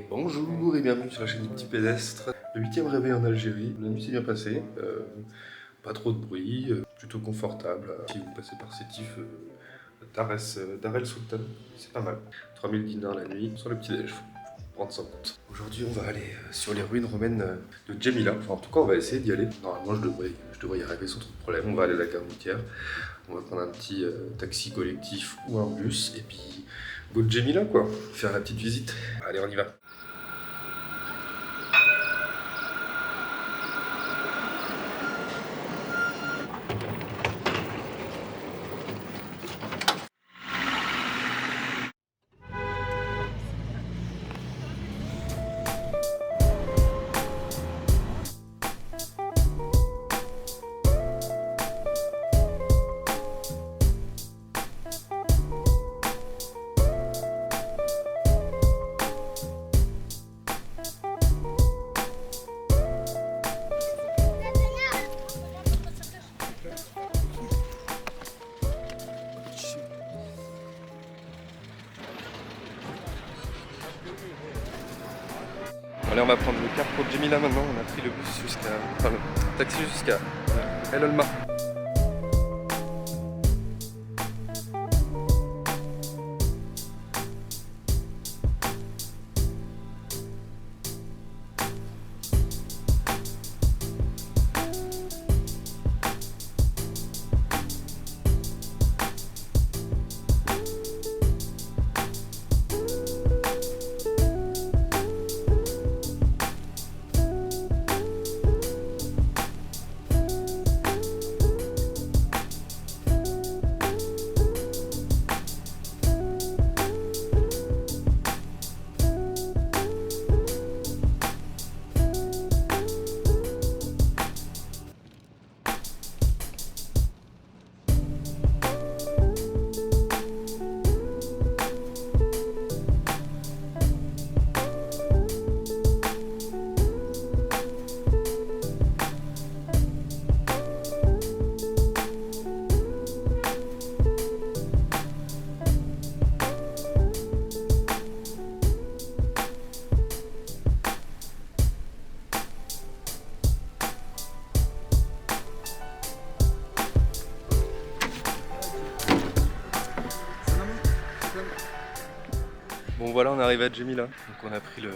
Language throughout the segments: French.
Bonjour et bienvenue sur la chaîne du Petit Pédestre. Le 8e réveil en Algérie, la nuit s'est bien passée, pas trop de bruit, plutôt confortable. Si vous passez par Sétif, Dar El Sultan, c'est pas mal. 3000 dinars la nuit, sur le petit déj, faut prendre ça en compte. Aujourd'hui on va aller sur les ruines romaines de Djemila, enfin en tout cas on va essayer d'y aller. Normalement je devrais y arriver sans trop de problème, on va aller à la gare routière, on va prendre un petit taxi collectif ou un bus et puis go de Djemila quoi, faire la petite visite. Allez on y va. Allez, on va prendre le car pour Djemila maintenant. On a pris le bus enfin le taxi jusqu'à El Olma. Bon voilà, on arrive à Djemila. Donc on a pris le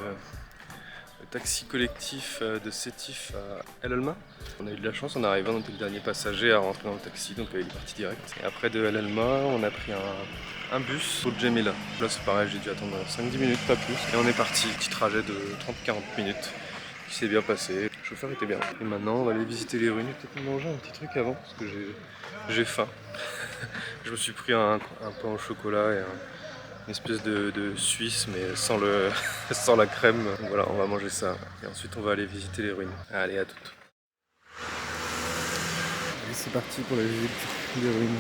taxi collectif de Sétif à El Olma. On a eu de la chance, on est arrivé, on était le dernier passager à rentrer dans le taxi, donc il est parti direct. Et après de El Olma, on a pris un bus pour Djemila. Là c'est pareil, j'ai dû attendre 5-10 minutes, pas plus. Et on est parti, petit trajet de 30-40 minutes qui s'est bien passé. Le chauffeur était bien. Et maintenant on va aller visiter les ruines et peut-être manger un petit truc avant parce que j'ai faim. Je me suis pris un pain au chocolat et une espèce de Suisse mais sans la crème. Donc voilà, on va manger ça et ensuite on va aller visiter les ruines. Allez, à toutes. Allez, c'est parti pour la visite des ruines.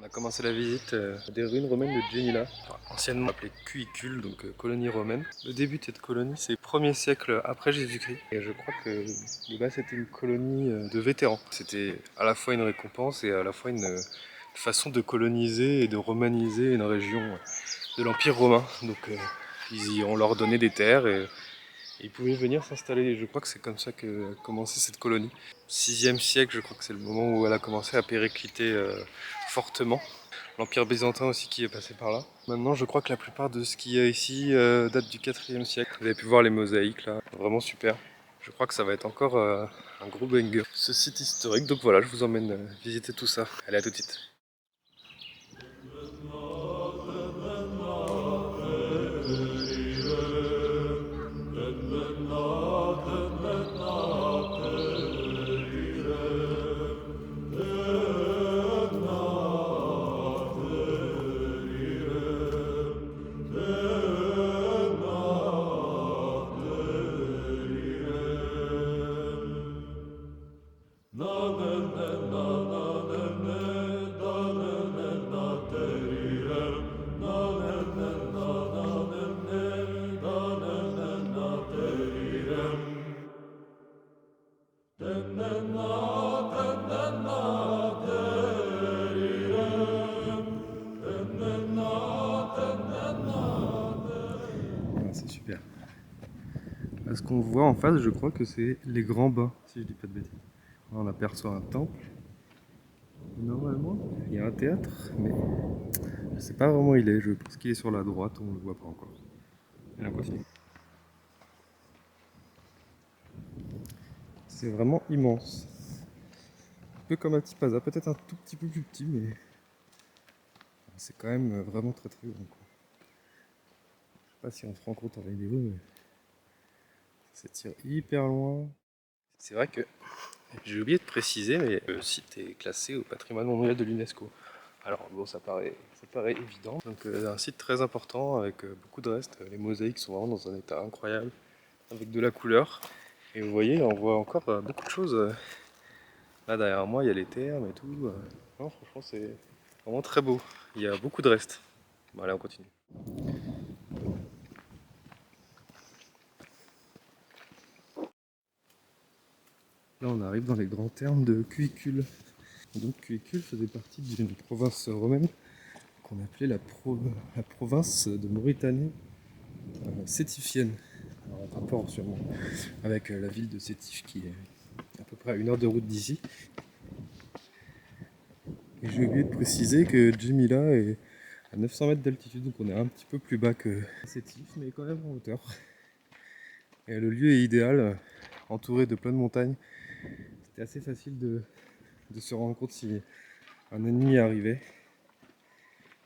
On a commencé la visite des ruines romaines de Genila, anciennement appelée Cuicule, donc colonie romaine. Le début de cette colonie, c'est 1er siècle après Jésus-Christ. Et je crois que de base, c'était une colonie de vétérans. C'était à la fois une récompense et à la fois une façon de coloniser et de romaniser une région de l'Empire romain. Donc on leur donnait des terres et ils pouvaient venir s'installer. Je crois que c'est comme ça qu'a commencé cette colonie. 6e siècle, je crois que c'est le moment où elle a commencé à péricliter fortement. L'Empire byzantin aussi qui est passé par là. Maintenant, je crois que la plupart de ce qu'il y a ici date du 4e siècle. Vous avez pu voir les mosaïques là, vraiment super. Je crois que ça va être encore un gros banger. Ce site historique, donc voilà, je vous emmène visiter tout ça. Allez, à tout de suite. C'est super. Là, ce qu'on voit en face, je crois que c'est les grands bains, si je dis pas de bêtises. Là, on aperçoit un temple. Normalement, il y a un théâtre, mais je sais pas vraiment où il est. Je pense qu'il est sur la droite, on ne le voit pas encore. Et on continue. C'est vraiment immense. Un peu comme un petit Plaza, peut-être un tout petit peu plus petit, mais c'est quand même vraiment très très grand. Je sais pas si on se rend compte en vidéo, mais ça tire hyper loin. C'est vrai que j'ai oublié de préciser, mais le site est classé au patrimoine mondial de l'UNESCO. Alors bon, ça paraît évident. Donc un site très important avec beaucoup de restes. Les mosaïques sont vraiment dans un état incroyable, avec de la couleur. Et vous voyez, on voit encore beaucoup de choses. Là derrière moi, il y a les thermes et tout. Non, franchement, c'est vraiment très beau. Il y a beaucoup de restes. Bon, allez, on continue. Là, on arrive dans les grands thermes de Cuicule. Donc Cuicule faisait partie d'une province romaine qu'on appelait la province de Mauritanie sétifienne. Alors, en rapport sûrement avec la ville de Sétif qui est à peu près à 1 heure de route d'ici. Et j'ai oublié de préciser que Djémila est à 900 mètres d'altitude, donc on est un petit peu plus bas que Sétif, mais quand même en hauteur. Et le lieu est idéal, entouré de plein de montagnes. C'était assez facile de se rendre compte si un ennemi arrivait.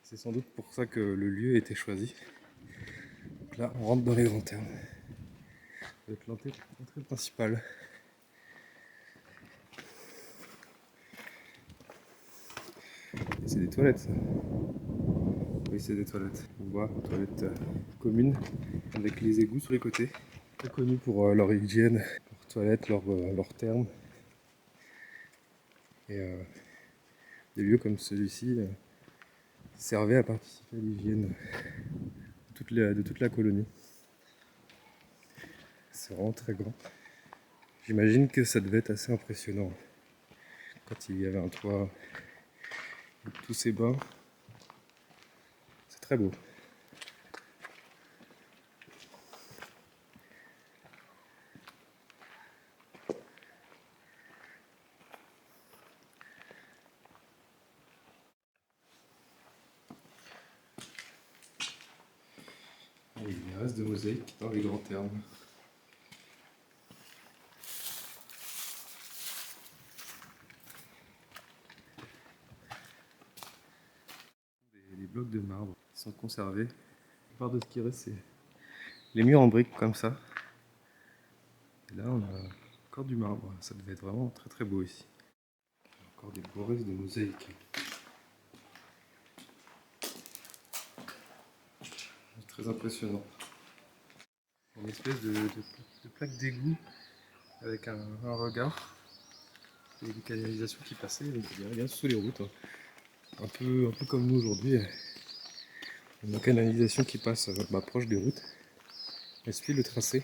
C'est sans doute pour ça que le lieu a été choisi. Donc là, on rentre dans les grands termes. Avec l'entrée principale. Et c'est des toilettes, ça. Oui, c'est des toilettes. On voit, toilettes communes, avec les égouts sur les côtés. Très connus pour leur hygiène, leurs toilettes, leurs thermes. Et des lieux comme celui-ci servaient à participer à l'hygiène de toute la colonie. C'est vraiment très grand. J'imagine que ça devait être assez impressionnant quand il y avait un toit et tous ces bains. C'est très beau. Et il reste de mosaïques dans les grands termes. Des blocs de marbre qui sont conservés. La plupart de ce qui reste, c'est les murs en briques comme ça. Et là, on a encore du marbre. Ça devait être vraiment très très beau ici. Encore des beaux restes de mosaïques. Très impressionnant. Une espèce de plaque d'égout avec un regard et des canalisations qui passaient, donc il y a rien sous les routes. un peu comme nous aujourd'hui. Une canalisation qui passe proche des routes. Elle suit le tracé.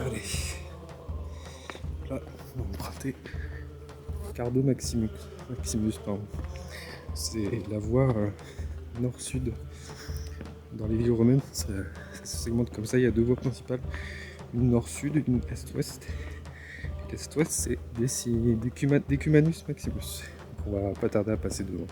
Allez, là, on va emprunter Cardo Maximus, pardon. C'est la voie nord-sud dans les villes romaines. Ça se segmente comme ça. Il y a deux voies principales, une nord-sud, une est-ouest. L'est-ouest, c'est Decumanus Maximus. Donc on va pas tarder à passer devant.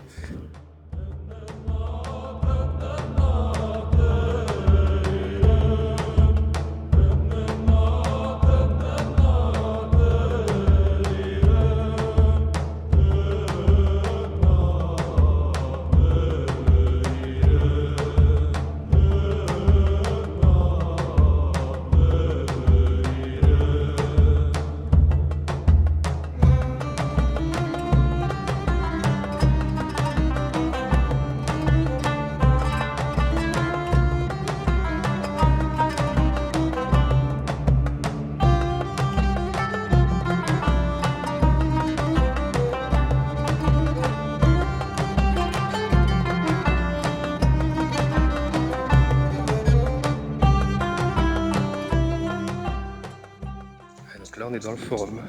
Donc là on est dans le forum.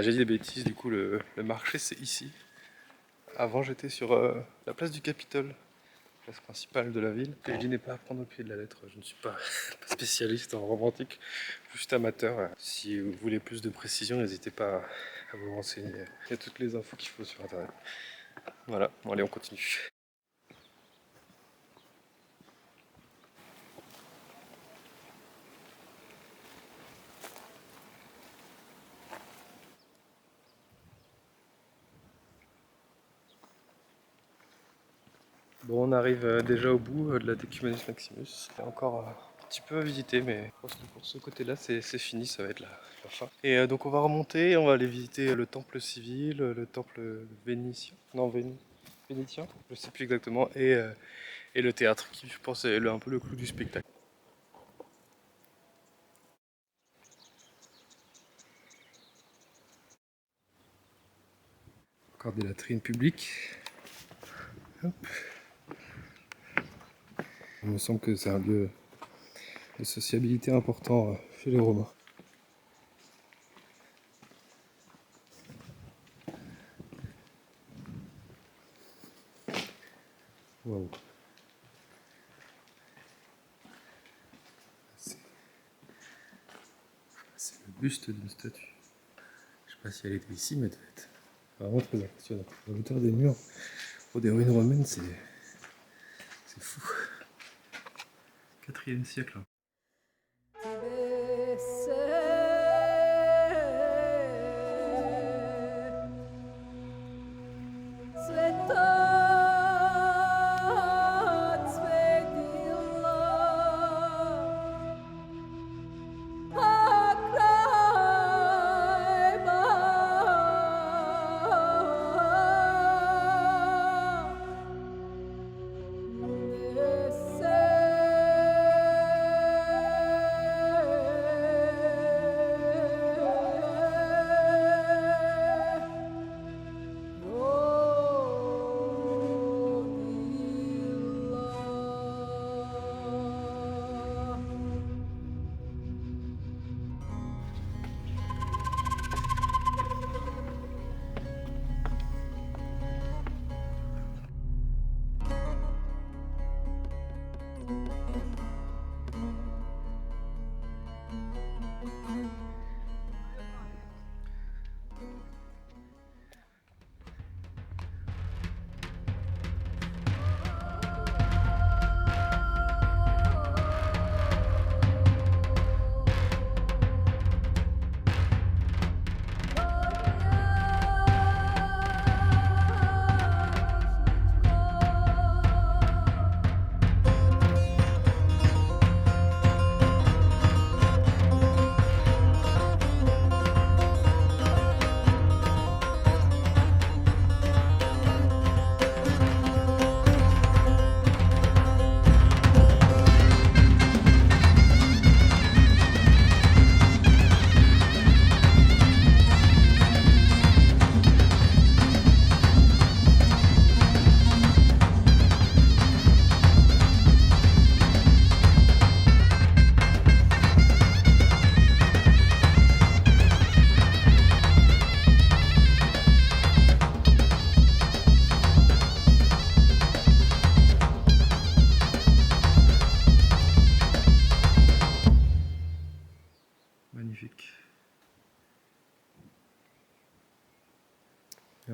J'ai dit des bêtises, du coup le marché c'est ici. Avant j'étais sur la place du Capitole, place principale de la ville. Et je dis n'est pas à prendre au pied de la lettre, je ne suis pas spécialiste en romantique, juste amateur. Si vous voulez plus de précision, n'hésitez pas à vous renseigner. Il y a toutes les infos qu'il faut sur internet. Voilà, bon allez on continue. Bon, on arrive déjà au bout de la Decumanus Maximus. Il y a encore un petit peu à visiter, mais je pense que pour ce côté-là, c'est fini, ça va être la fin. Et donc on va remonter, on va aller visiter le temple civil, le temple vénitien, non vénitien, je sais plus exactement, et le théâtre, qui je pense est un peu le clou du spectacle. Encore des latrines publiques. Hop. Il me semble que c'est un lieu de sociabilité important chez les Romains. Waouh. C'est le buste d'une statue. Je sais pas si elle était ici, mais elle devait être vraiment très impressionnant. La hauteur des murs pour des ruines romaines, c'est fou. 4e siècle.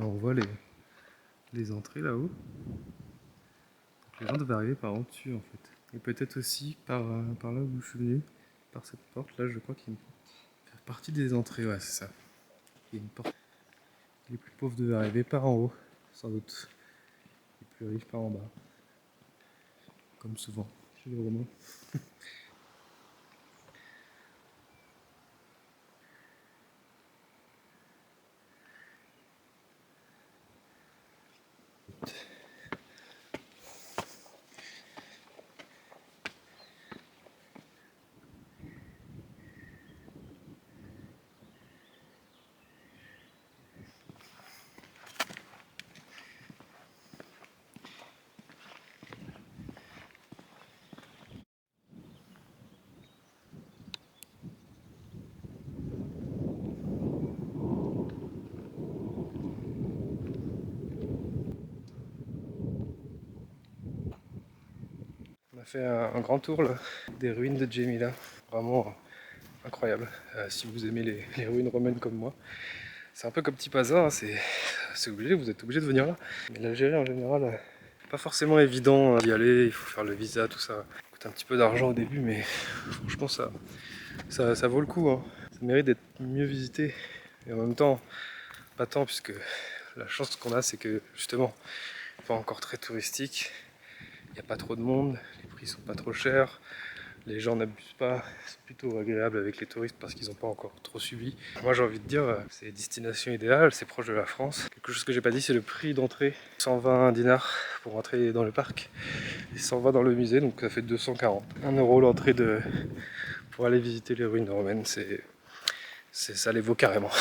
on voit les entrées là-haut. Les gens devaient arriver par en dessus en fait. Et peut-être aussi par là où je suis venu, par cette porte là, je crois qu'il y a une porte. Faire partie des entrées, ouais, c'est ça. Il y a une porte. Les plus pauvres devaient arriver par en haut, sans doute. Les plus riches par en bas. Comme souvent chez les Romains. On a fait un grand tour là, des ruines de Jemila. Vraiment incroyable. Si vous aimez les ruines romaines comme moi, c'est un peu comme Tipaza, hein, c'est obligé, vous êtes obligé de venir là. Mais l'Algérie en général, pas forcément évident d'y aller, il faut faire le visa, tout ça. Ça coûte un petit peu d'argent au début, mais franchement ça vaut le coup. Hein. Ça mérite d'être mieux visité. Et en même temps, pas tant, puisque la chance qu'on a, c'est que justement, pas encore très touristique, il n'y a pas trop de monde, les prix sont pas trop chers. Les gens n'abusent pas, c'est plutôt agréable avec les touristes parce qu'ils n'ont pas encore trop subi. Moi j'ai envie de dire, c'est destination idéale, c'est proche de la France. Quelque chose que j'ai pas dit, c'est le prix d'entrée. 120 dinars pour entrer dans le parc et 120 dans le musée, donc ça fait 240. 1 euro l'entrée pour aller visiter les ruines romaines, ça les vaut carrément.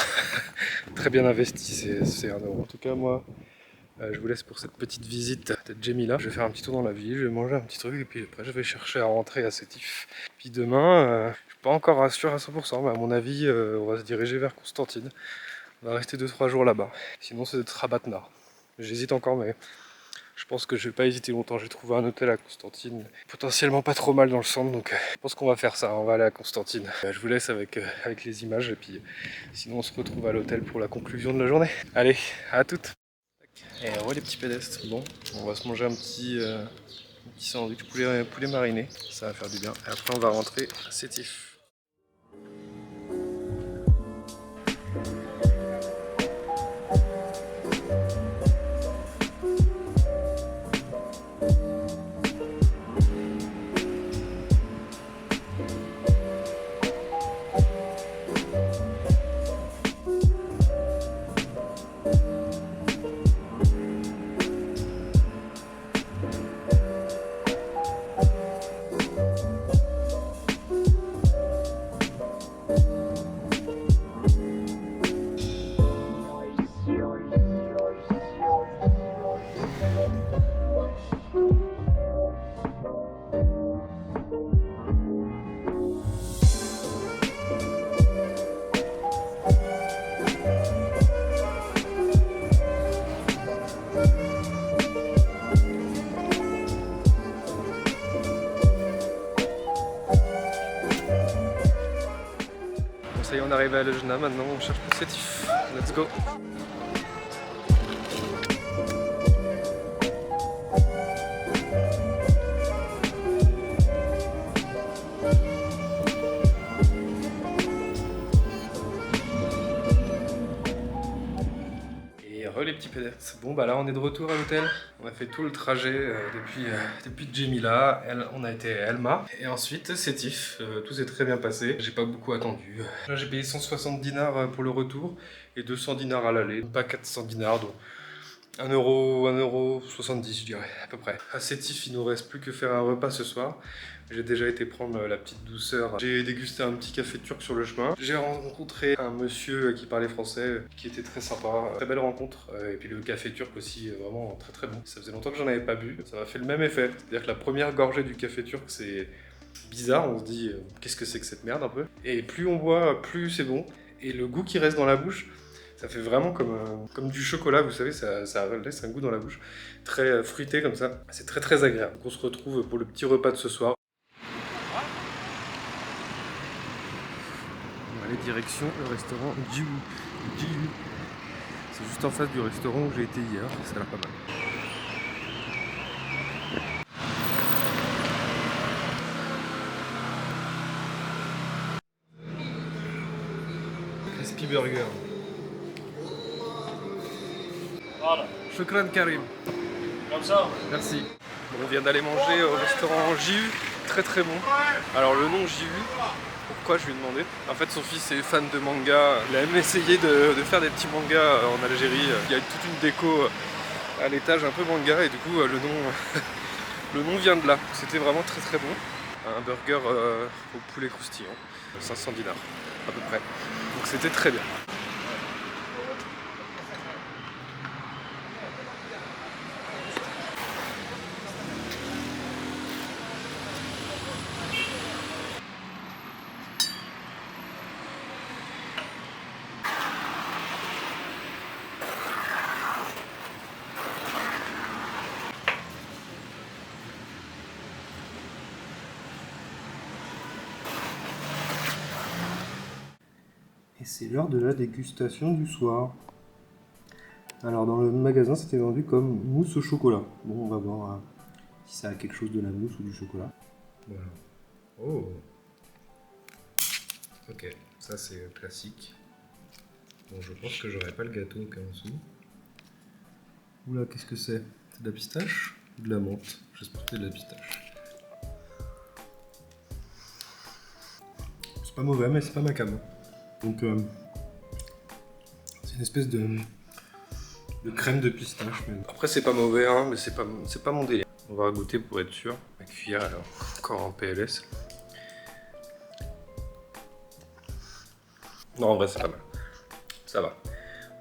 Très bien investi, c'est 1 euro. En tout cas moi, je vous laisse pour cette petite visite de Jemila. Je vais faire un petit tour dans la ville, je vais manger un petit truc et puis après je vais chercher à rentrer à Sétif. Puis demain, je suis pas encore sûr à 100%, mais à mon avis, on va se diriger vers Constantine. On va rester 2-3 jours là-bas. Sinon c'est Rabatna. J'hésite encore, mais je pense que je vais pas hésiter longtemps. J'ai trouvé un hôtel à Constantine, potentiellement pas trop mal dans le centre, donc je pense qu'on va faire ça. On va aller à Constantine. Je vous laisse avec les images et puis sinon on se retrouve à l'hôtel pour la conclusion de la journée. Allez, à toutes. Et ouais les petits pédestres, bon, on va se manger un petit sandwich poulet mariné, ça va faire du bien. Et après on va rentrer à Sétif. Ça y est, on est arrivé à Lejna, maintenant on cherche pour Sétif. Let's go! Les petits pédestres. Bon bah là on est de retour à l'hôtel. On a fait tout le trajet depuis Jemila, on a été à Elma et ensuite Sétif. Tout s'est très bien passé. J'ai pas beaucoup attendu. Là j'ai payé 160 dinars pour le retour et 200 dinars à l'aller. Pas 400 dinars donc 1 euro 70 je dirais à peu près. À Sétif il nous reste plus que faire un repas ce soir. J'ai déjà été prendre la petite douceur. J'ai dégusté un petit café turc sur le chemin. J'ai rencontré un monsieur qui parlait français, qui était très sympa. Très belle rencontre. Et puis le café turc aussi, vraiment très très bon. Ça faisait longtemps que j'en avais pas bu. Ça m'a fait le même effet. C'est-à-dire que la première gorgée du café turc, c'est bizarre. On se dit, qu'est-ce que c'est que cette merde un peu. Et plus on boit, plus c'est bon. Et le goût qui reste dans la bouche, ça fait vraiment comme du chocolat, vous savez, ça laisse un goût dans la bouche. Très fruité comme ça. C'est très très agréable. Donc on se retrouve pour le petit repas de ce soir. Allez, direction le restaurant Jiu. C'est juste en face du restaurant où j'ai été hier, ça a l'air pas mal. Crispy Burger. Voilà, Shukran Karim. comme ça. Merci. Bon, on vient d'aller manger au restaurant JU, très très bon. Alors le nom JU, pourquoi je lui ai demandé? En fait son fils est fan de manga, il a même essayé de faire des petits mangas en Algérie. Il y a toute une déco à l'étage un peu manga et du coup le nom, le nom vient de là. C'était vraiment très très bon. Un burger au poulet croustillant, 500 dinars à peu près. Donc c'était très bien. Et c'est l'heure de la dégustation du soir. Alors dans le magasin c'était vendu comme mousse au chocolat. Bon on va voir si ça a quelque chose de la mousse ou du chocolat. Voilà. Oh. Ok, ça c'est classique. Bon je pense que j'aurai pas le gâteau au cas en dessous. Oula qu'est-ce que c'est? C'est de la pistache ou de la menthe? J'espère que c'est de la pistache. C'est pas mauvais mais c'est pas ma cam. Donc c'est une espèce de crème de pistache. Mais... Après c'est pas mauvais hein, mais c'est pas mon délire. On va goûter pour être sûr. Ma cuillère elle est encore en PLS. Non en vrai c'est pas mal. Ça va.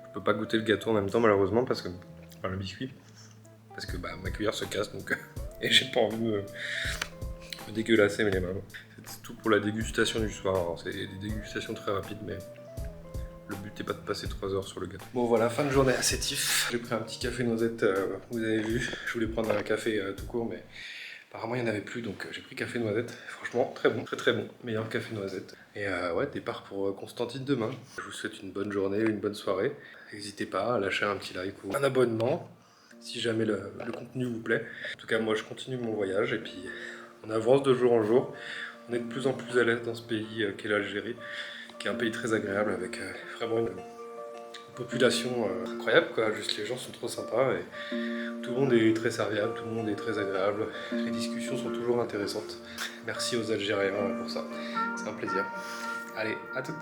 Je peux pas goûter le gâteau en même temps malheureusement parce que... Enfin le biscuit. Parce que bah, ma cuillère se casse donc... Et j'ai pas envie de me dégueulasser les mains. C'est tout pour la dégustation du soir. C'est des dégustations très rapides mais... Le but n'est pas de passer 3 heures sur le gâteau. Bon voilà, fin de journée à Sétif. J'ai pris un petit café noisette, vous avez vu. Je voulais prendre un café tout court, mais apparemment il n'y en avait plus, donc j'ai pris café noisette. Franchement, très bon, très très bon. Meilleur café noisette. Et ouais, départ pour Constantine demain. Je vous souhaite une bonne journée, une bonne soirée. N'hésitez pas à lâcher un petit like ou un abonnement, si jamais le contenu vous plaît. En tout cas, moi je continue mon voyage, et puis on avance de jour en jour. On est de plus en plus à l'aise dans ce pays qu'est l'Algérie, qui est un pays très agréable avec vraiment une population incroyable quoi. Juste les gens sont trop sympas et tout le monde est très serviable, tout le monde est très agréable. Les discussions sont toujours intéressantes. Merci aux Algériens pour ça, c'est un plaisir. Allez, à toutes.